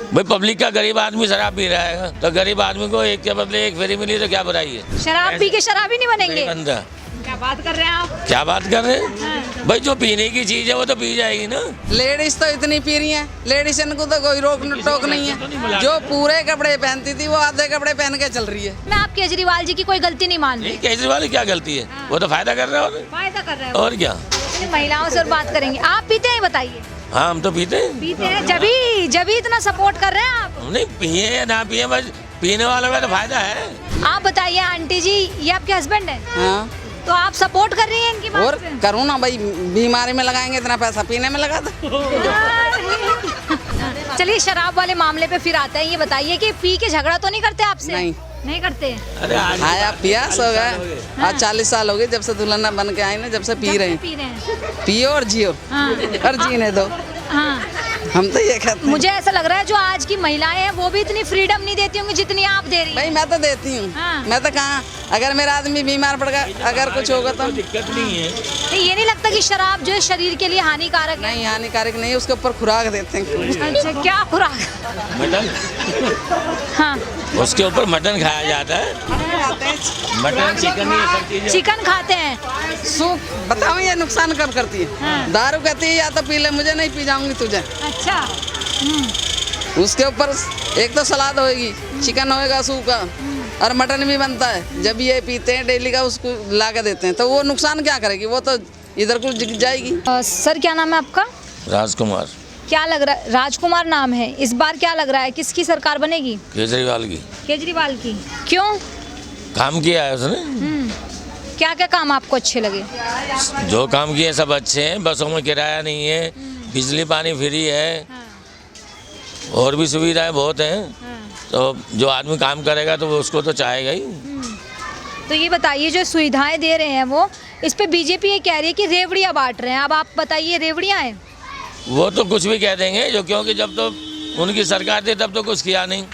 भाई पब्लिक का गरीब आदमी शराब पी रहा है तो गरीब आदमी को एक के बदले एक फ्री मिली तो क्या बुराई है। शराब पी के शराबी नहीं बनेंगे। बंदा क्या बात कर रहे हैं आप। क्या बात कर रहे हैं। हाँ। भाई जो पीने की चीज है वो तो पी जाएगी ना। लेडीज तो इतनी पी रही हैं, लेडीज को तो कोई रोक टोक नहीं है। जो पूरे कपड़े पहनती थी वो आधे कपड़े पहन के चल रही है। मैं आप केजरीवाल जी की कोई गलती नहीं मान रही। केजरीवाल की क्या गलती है। वो तो फायदा कर रहा है फायदा कर रहे हैं और क्या। महिलाओं से और बात करेंगे। आप पीते हैं बताइए। हाँ हम तो पीते हैं। पीते हैं जब इतना सपोर्ट कर रहे हैं आप। नहीं पिए या ना पिए बस पीने वालों का तो फायदा है। आप बताइए आंटी जी, ये आपके हस्बैंड है। हाँ तो आप सपोर्ट कर रही हैं इनकी बात और से? करूँ ना भाई, बीमारी में लगाएंगे इतना पैसा पीने में लगा दो। चलिए शराब वाले मामले पे फिर आते हैं। ये बताइए कि पी के झगड़ा तो नहीं करते आपसे। नहीं करते। अरे आया पियास हो गया। आज 40 साल हो गए जब से दुल्हन बन के आए ना, जब से पी रहे हैं। पियो और जियो और जीने दो। हाँ। हम तो ये कहते हैं। मुझे ऐसा लग रहा है जो आज की महिलाएं हैं वो भी इतनी फ्रीडम नहीं देती होंगी जितनी आप दे रही हैं। भाई मैं तो देती हूँ। हाँ। मैं तो कहाँ, अगर मेरा आदमी बीमार पड़ गया, अगर कुछ होगा तो दिक्कत नहीं है। नहीं, ये नहीं लगता कि शराब जो है शरीर के लिए हानिकारक है। नहीं, हानिकारक नहीं है, उसके ऊपर खुराक देते हैं। अच्छा, क्या खुराक। मटन हाँ, उसके ऊपर मटन खाया जाता है। मटन चिकन ये सब चीजें। चिकन खाते हैं। सूप बताओ ये नुकसान कब करती है। हाँ। दारू कहती है या तो पी ले, मुझे नहीं पी जाऊंगी तुझे। अच्छा। उसके ऊपर एक तो सलाद होएगी, चिकन होएगा सूप का, और मटन भी बनता है। जब ये पीते हैं डेली का, उसको ला के देते हैं, तो वो नुकसान क्या करेगी, वो तो इधर को जाएगी। सर क्या नाम है आपका। राजकुमार। क्या लग रहा है, राजकुमार नाम है। इस बार क्या लग रहा है किसकी सरकार बनेगी। केजरीवाल की। केजरीवाल की। क्यों। काम किया है उसने। क्या क्या काम आपको अच्छे लगे। जो काम किए सब अच्छे हैं। बसों में किराया नहीं है, बिजली पानी फ्री है, और भी सुविधाएं बहुत हैं। तो जो आदमी काम करेगा तो वो उसको तो चाहेगा ही। तो ये बताइए जो सुविधाएं दे रहे हैं वो, इस पे बीजेपी ये कह रही है कि रेवड़ियाँ बांट रहे हैं। अब आप बताइए रेवड़ियाँ हैं। वो तो कुछ भी कह देंगे जो, क्योंकि जब तो उनकी सरकार थी तब तो कुछ किया नहीं।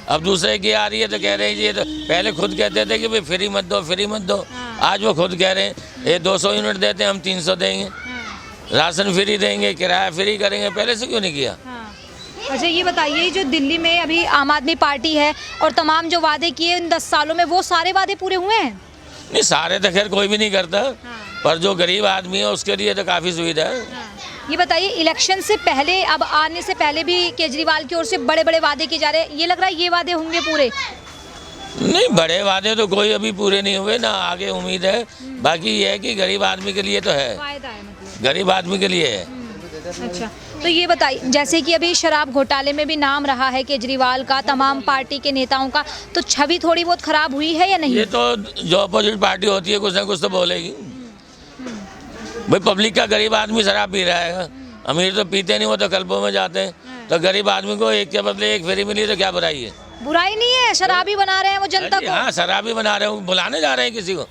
अब दूसरे की आ रही है तो कह रहे हैं ये तो पहले खुद कहते थे कि भाई फ्री मत दो फ्री मत दो। आज वो खुद कह रहे हैं ये 200 यूनिट देते हैं हम 300 देंगे, राशन फ्री देंगे, किराया फ्री करेंगे। पहले से क्यों नहीं किया। अच्छा ये बताइए जो दिल्ली में अभी आम आदमी पार्टी है और तमाम जो वादे किए इन 10 सालों में, वो सारे वादे पूरे हुए हैं। नहीं सारे तो खैर कोई भी नहीं करता, पर जो गरीब आदमी है उसके लिए तो काफ़ी सुविधा है। ये बताइए इलेक्शन से पहले, अब आने से पहले भी केजरीवाल की ओर से बड़े बड़े वादे किए जा रहे हैं। ये लग रहा है ये वादे होंगे पूरे। नहीं बड़े वादे तो कोई अभी पूरे नहीं हुए ना, आगे उम्मीद है। बाकी ये है कि गरीब आदमी के लिए तो है, फायदा है मतलब। गरीब आदमी के लिए है। अच्छा तो ये बताइए जैसे कि अभी शराब घोटाले में भी नाम रहा है केजरीवाल का, तमाम पार्टी के नेताओं का, तो छवि थोड़ी बहुत खराब हुई है या नहीं। ये तो जो अपोजिट पार्टी होती है कुछ ना कुछ तो बोलेगी। भाई पब्लिक का गरीब आदमी शराब पी रहा है, अमीर तो पीते नहीं, वो तो क्लबों में जाते हैं। तो गरीब आदमी को एक के बदले एक फ्री मिली तो क्या बुराई है। बुराई नहीं है, शराबी बना रहे हैं वो जनता को। हाँ शराबी बना रहे हो, बुलाने जा रहे हैं किसी को,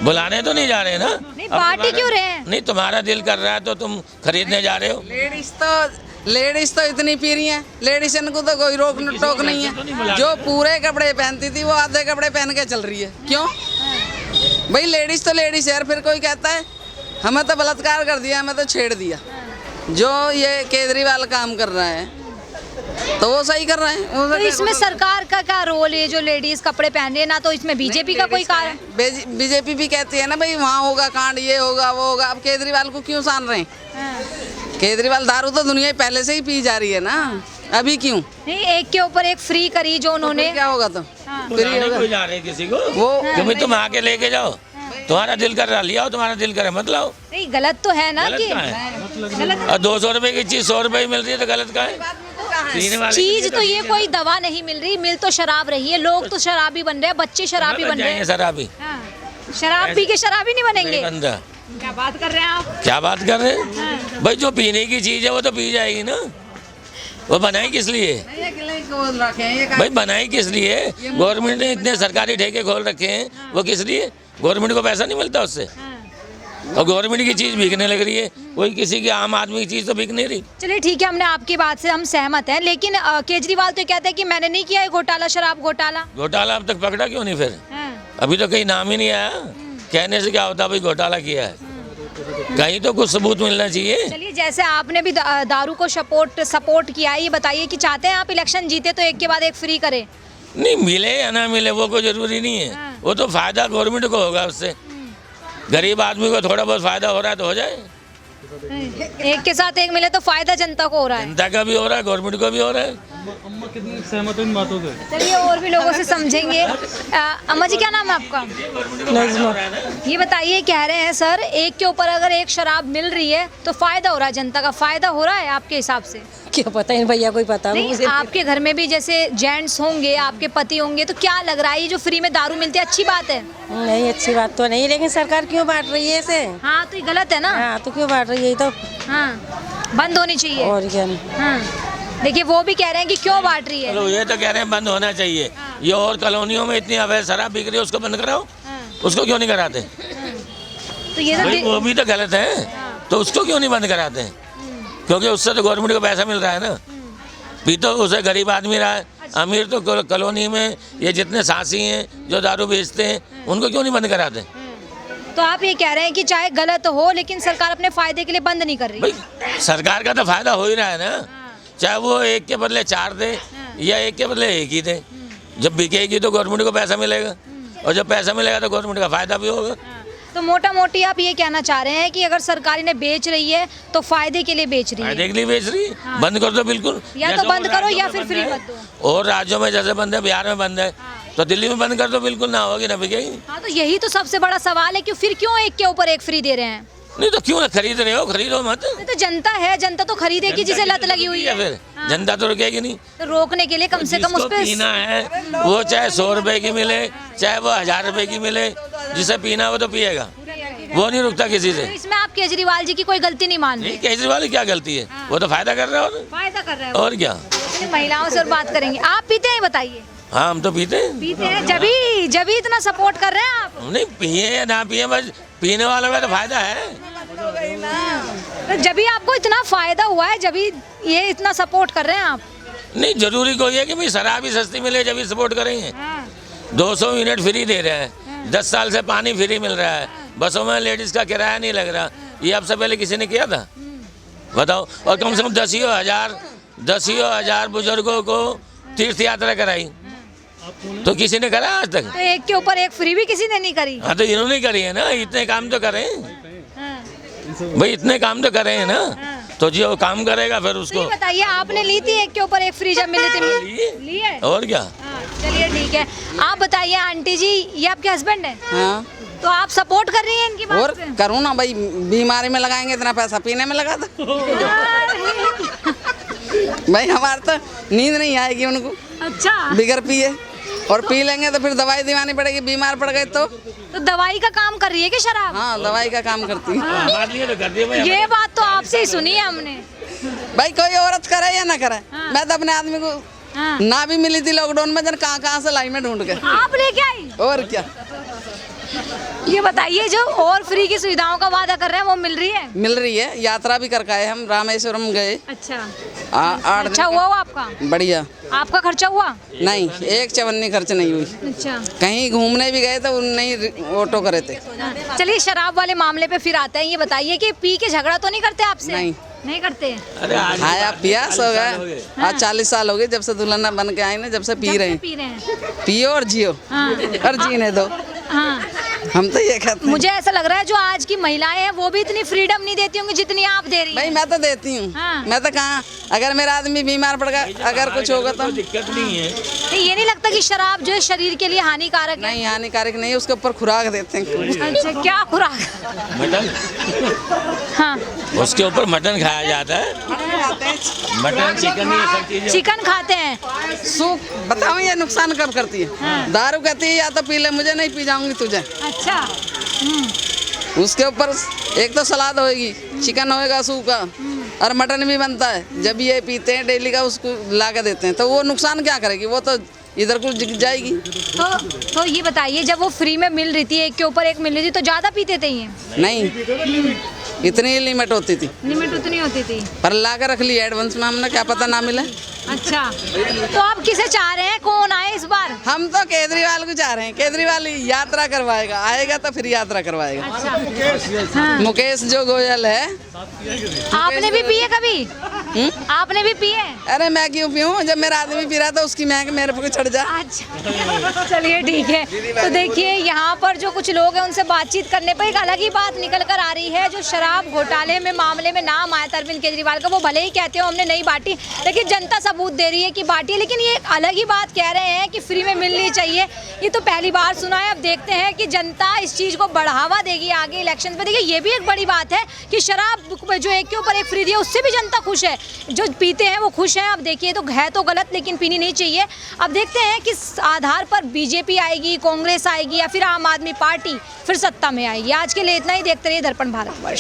बुलाने तो नहीं जा रहे हैं ना। नहीं पार्टी क्यों रहे हैं। नहीं तुम्हारा दिल कर रहा है तो तुम खरीदने जा रहे हो। लेडीज तो इतनी पी रही हैं, लेडीज को तो कोई रोक टोक नहीं है। जो पूरे कपड़े पहनती थी वो आधे कपड़े पहन के चल रही है। क्यों भाई, लेडीज तो लेडीज है। फिर कोई कहता है हमें तो बलात्कार कर दिया, हमें तो छेड़ दिया। जो ये केजरीवाल काम कर रहा है तो वो सही कर रहे हैं। तो इसमें सरकार का क्या रोल है जो लेडीज कपड़े पहन रही है, ना तो इसमें बीजेपी का कोई कारण। बीजेपी भी कहती है ना भाई वहाँ होगा कांड, ये होगा वो होगा। अब केजरीवाल को क्यों सान रहे हैं। केजरीवाल दारू तो दुनिया पहले से ही पी जा रही है ना, अभी क्यों नहीं। एक के ऊपर एक फ्री करी जो उन्होंने। क्या होगा तो फ्री होगा जा रहे किसी को वो क्योंकि तुम आके लेके जाओ, तुम्हारा दिल कर रहा लिया, तुम्हारा दिल करे मत लाओ। नहीं गलत तो है ना कि और 200 रुपए की चीज 100 रुपए मिल रही है तो गलत का है। चीज तो ये कोई दवा नहीं मिल रही, मिल तो शराब रही है। लोग तो शराबी बन रहे हैं, बच्चे शराबी बन रहे हैं। शराबी शराब पी के शराबी नहीं बनेंगे। बंदा क्या बात कर रहे हैं आप। क्या बात कर रहे हैं। भाई जो पीने की चीज है वो तो पी जाएगी ना। वो बनाई किस लिए भाई, बनाई किस लिए। गवर्नमेंट ने इतने सरकारी ठेके खोल रखे हैं, वो किस लिए। गवर्नमेंट को पैसा नहीं मिलता उससे, और गवर्नमेंट की चीज बिकने लग रही है। कोई किसी की आम आदमी की चीज तो बिक नहीं रही। चलिए ठीक है, हमने आपकी बात से हम सहमत हैं, लेकिन केजरीवाल तो कहते हैं कि मैंने नहीं किया है घोटाला, शराब घोटाला। घोटाला अब तक पकड़ा क्यों नहीं फिर। अभी तो कहीं नाम ही नहीं आया। कहने से क्या होता भाई घोटाला किया है। कहीं तो कुछ सबूत मिलना चाहिए। चलिए, जैसे आपने भी दारू को सपोर्ट किया है, ये बताइए कि चाहते हैं आप इलेक्शन जीते तो एक के बाद एक फ्री करें? नहीं, मिले या ना मिले वो कोई जरूरी नहीं है। हाँ। वो तो फायदा गवर्नमेंट को होगा उससे। गरीब आदमी को थोड़ा बहुत फायदा हो रहा है तो हो जाए। एक के साथ एक मिले तो फायदा जनता को हो रहा है। जनता का भी हो रहा है, गवर्नमेंट को भी हो रहा है। अम्मा कितनी सहमत है इन बातों से? चलिए, और भी लोगों से समझेंगे। अम्मा जी, क्या नाम है आपका? ये बताइए, कह रहे हैं सर, एक के ऊपर अगर एक शराब मिल रही है तो फायदा हो रहा है, जनता का फायदा हो रहा है आपके हिसाब से? क्या पता है भैया, कोई पता नहीं, आपके घर में भी जैसे जेंट्स होंगे, आपके पति होंगे, तो क्या लग रहा है ये जो फ्री में दारू मिलती है अच्छी बात है? नहीं, अच्छी बात तो नहीं, लेकिन सरकार क्यों बांट रही है इसे? हाँ, तो ये गलत है ना। हाँ, तो क्यों बांट रही है? तो हाँ, बंद होनी चाहिए। और क्या? हाँ, देखिए, वो भी कह रहे हैं कि क्यों बांट रही है। चलो, ये तो कह रहे हैं बंद होना चाहिए। ये और कॉलोनियों में इतनी अवैध शराब बिक रही है, उसको बंद कराओ। उसको क्यों नहीं कराते? तो ये भाई, वो भी तो गलत है, तो उसको क्यों नहीं बंद कराते? क्योंकि उससे तो गवर्नमेंट को पैसा मिल रहा है ना। भी तो उसे गरीब आदमी रहा है, अमीर तो कॉलोनी में ये जितने सासी हैं जो दारू बेचते हैं, उनको क्यों नहीं बंद कराते? तो आप ये कह रहे हैं कि चाहे गलत हो, लेकिन सरकार अपने फायदे के लिए बंद नहीं कर रही। भाई, सरकार का तो फायदा हो ही रहा है ना। चाहे वो एक के बदले 4 दे या एक के बदले 1 ही दे। जब बिकेगी तो गवर्नमेंट को पैसा मिलेगा, और जब पैसा मिलेगा तो गवर्नमेंट का फायदा भी होगा। तो मोटा मोटी आप ये कहना चाह रहे हैं कि अगर सरकार इन्हें बेच रही है तो फायदे के लिए बेच रही है? फायदे के लिए बेच रही है। बंद कर दो बिल्कुल, या तो बंद करो या फिर फ्री मत दो। और राज्यों में जैसे बंद है, बिहार में बंद है, तो दिल्ली में बंद कर दो बिल्कुल, ना होगी ना बिकेगी। हाँ, तो यही तो सबसे बड़ा सवाल है कि फिर क्यों एक के ऊपर एक फ्री दे रहे हैं? नहीं तो क्यों खरीद रहे हो? खरीदो मत। नहीं, तो जनता है, जनता तो खरीदेगी जिसे लत लगी हुई है। फिर जनता तो रुकेगी नहीं। तो रोकने के लिए कम से कम उस पे पीना है, वो चाहे 100 रुपए की मिले, चाहे वो 1000 रुपए की मिले, जिसे पीना वो तो पिएगा, वो नहीं रुकता किसी से। तो इसमें आप केजरीवाल जी की कोई गलती नहीं मान रहे? नहीं, केजरीवाल की क्या गलती है? वो तो फायदा कर रहा है। फायदा कर रहे हैं। और क्या? महिलाओं से और बात करेंगे। आप पीते हैं, बताइए? हाँ, हम तो पीते हैं। पीते हैं, जब इतना सपोर्ट कर रहे हैं आप? नहीं, पिए या ना पिए, बस पीने वालों का तो फायदा है। तो जब भी आपको इतना फायदा हुआ है, जब भी ये इतना सपोर्ट कर रहे हैं आप? नहीं, जरूरी कोई है कि भाई शराब ही सस्ती मिले जब भी सपोर्ट करेंगे। 200 यूनिट फ्री दे रहे हैं, 10 साल से पानी फ्री मिल रहा है, बसों में लेडीज का किराया नहीं लग रहा। ये अब से पहले किसी ने किया था? बताओ। और कम से कम 10 हजार बुजुर्गों को तीर्थ यात्रा कराई, तो किसी ने करा आज तक? तो एक के ऊपर एक फ्री भी किसी ने नहीं करी? हाँ, तो इन्होंने करी है ना। इतने काम तो करें भाई, इतने काम तो करें ना। तो जो काम करेगा फिर तो उसको। ये बताइए, आपने ली थी एक के ऊपर एक फ्री जब मिली थी? ली है। और क्या? चलिए, ठीक है। आप बताइए आंटी जी, ये आपके हस्बैंड है? हाँ, तो आप सपोर्ट कर रही हैं इनकी बात और से? करूँ ना भाई, बीमारी में लगाएंगे इतना पैसा, पीने में लगा दो। भाई, हमारे तो नींद नहीं आएगी उनको अच्छा, बिगर पिए, और पी लेंगे तो फिर दवाई दिवानी पड़ेगी, बीमार पड़ गए तो दवाई का काम कर रही है कि शराब? हाँ, दवाई का काम करती है। हमारे लिए तो कर दिए भाई। ये बात तो आपसे ही सुनी है हमने। भाई, कोई औरत करे या ना करे, हाँ। मैं तो अपने आदमी को हाँ। ना भी मिली थी लॉकडाउन में, जन कहाँ से लाई में ढूंढ के। आप लेके आई? और क्या? ये बताइए, जो और फ्री की सुविधाओं का वादा कर रहे हैं वो मिल रही है? मिल रही है। यात्रा भी करके आए हम, रामेश्वरम गए। अच्छा, 8 अच्छा हुआ वो आपका? बढ़िया। आपका खर्चा हुआ? नहीं, एक चवन्नी खर्च नहीं हुई। अच्छा, कहीं घूमने भी गए तो नहीं ऑटो करे थे। चलिए, शराब वाले मामले पे फिर आते हैं। ये बताइए कि पी के झगड़ा तो नहीं करते आपसे? नहीं करते? अरे आज खाया पिया सो गए। आज 40 साल हो गए जब से दुल्हन बन के आए ना, जब से पी रहे हैं। पी रहे हैं। पियो और जियो, हाँ। और जीने दो। हाँ, हम तो ये कहते हैं। मुझे ऐसा लग रहा है जो आज की महिलाएं हैं वो भी इतनी फ्रीडम नहीं देती होंगी जितनी आप दे रही भाई, हैं। मैं तो देती हूँ। हाँ। मैं तो कहाँ, अगर मेरा आदमी बीमार पड़ गया, अगर कुछ होगा तो दिक्कत नहीं है। नहीं, ये नहीं लगता कि शराब जो है शरीर के लिए हानिकारक है? नहीं, हानिकारक नहीं है, उसके ऊपर खुराक देते हैं। अच्छा, क्या खुराक? मटन, हाँ, उसके ऊपर मटन खाया जाता है। मटन, चिकन, ये सब चीजें। चिकन खाते हैं? सूप, बताओ ये नुकसान कब करती है? दारू कहती है या तो पी ले, मुझे नहीं पी जाऊंगी तुझे। अच्छा, उसके ऊपर एक तो सलाद होएगी, चिकन होएगा सूप का, और मटन भी बनता है। जब ये पीते हैं डेली का, उसको ला के देते हैं, तो वो नुकसान क्या करेगी? वो तो इधर कुछ दिख जाएगी। तो ये बताइए, जब वो फ्री में मिल रही थी, एक के ऊपर एक मिल रही थी, तो ज़्यादा पीते थे ये? नहीं, इतनी लिमिट होती थी, लिमिट उतनी होती थी। पर ला कर रख लिया एडवांस में हमने, क्या पता ना मिले। अच्छा, तो आप किसे चाह रहे हैं, कौन आए इस बार? हम तो केजरीवाल को चाह रहे हैं, केजरीवाल यात्रा करवाएगा, आएगा तो फिर यात्रा करवाएगा। अच्छा, हाँ। मुकेश जो गोयल है। आपने भी पिए कभी? आपने भी पिए? अरे मैं क्यों पीऊँ, जब मेरा आदमी पी रहा था उसकी महक मेरे पे चढ़ जा। अच्छा, चलिए ठीक है। तो देखिए, यहाँ पर जो कुछ लोग हैं उनसे बातचीत करने पर एक अलग ही बात निकल कर आ रही है। जो शराब घोटाले में मामले में नाम आया था अरविंद केजरीवाल का, वो भले ही कहते हो हमने नहीं बांटी, लेकिन जनता सबूत दे रही है कि बांटी है। लेकिन ये एक अलग ही बात कह रहे हैं कि फ्री में मिलनी चाहिए। ये तो पहली बार सुना है। अब देखते हैं कि जनता इस चीज़ को बढ़ावा देगी आगे इलेक्शन पे। देखिए, ये भी एक बड़ी बात है कि शराब जो एक के ऊपर एक फ्री दिया, उससे भी जनता खुश है। जो पीते हैं वो खुश हैं। अब देखिए, तो है तो गलत, लेकिन पीनी नहीं चाहिए। अब देखते हैं किस आधार पर बीजेपी आएगी, कांग्रेस आएगी, या फिर आम आदमी पार्टी फिर सत्ता में आएगी। आज के लिए इतना ही। देखते रहिए दर्पण भारतवर्ष।